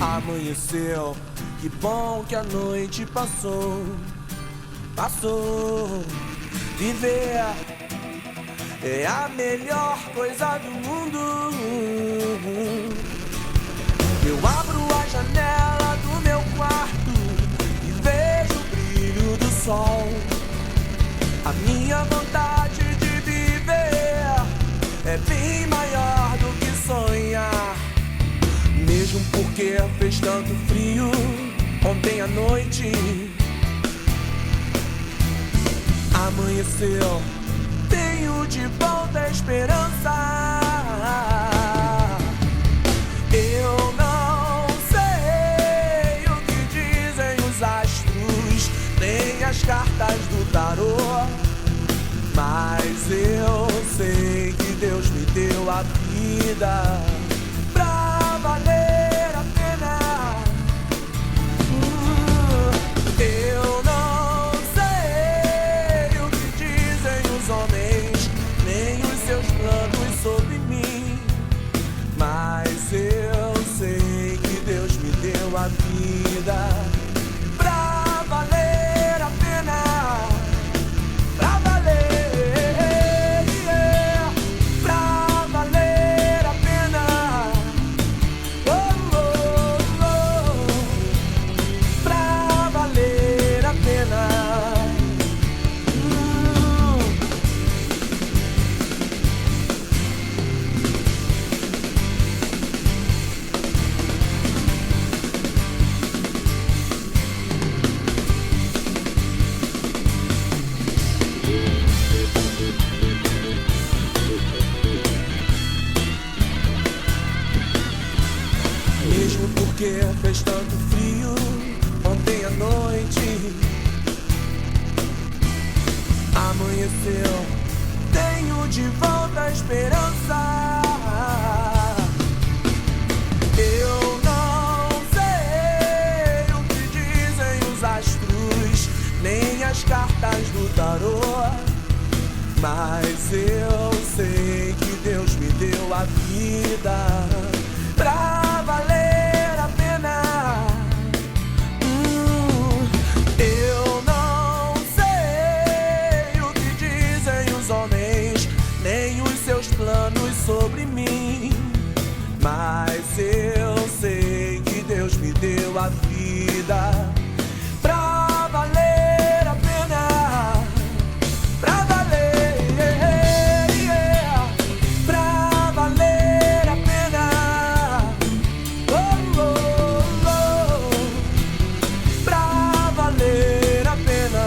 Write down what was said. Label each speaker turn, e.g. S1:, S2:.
S1: Amanheceu, que bom que a noite passou. Passou. Viver é a melhor coisa do mundo. Eu abro a janela do meu quarto e vejo o brilho do sol. A minha vontade de viver é bem maior do que sonhar. Mesmo porque fez tanto frio ontem à noite. Amanheceu, tenho de volta a esperança. Eu não sei o que dizem os astros, nem as cartas do tarô, mas eu sei que Deus me deu a vida pra valer a pena. Eu não sei o que dizem os homens, nem os seus planos sobre mim, mas eu sei que Deus me deu a vida pra valer a pena. Pra valer, yeah, pra valer a pena. Oh, oh, oh, pra valer a pena. Mesmo porque fez tanto frio ontem à noite. Amanheceu, tenho de volta a esperança. Eu não sei o que dizem os astros, nem as cartas do tarô, mas eu sei que Deus me deu a vida pra valer a pena. Eu não sei o que dizem os homens, nem os seus planos sobre mim, mas eu sei que Deus me deu a vida pra valer a pena. Pra valer, yeah, pra valer a pena. Oh, oh, oh, pra valer a pena.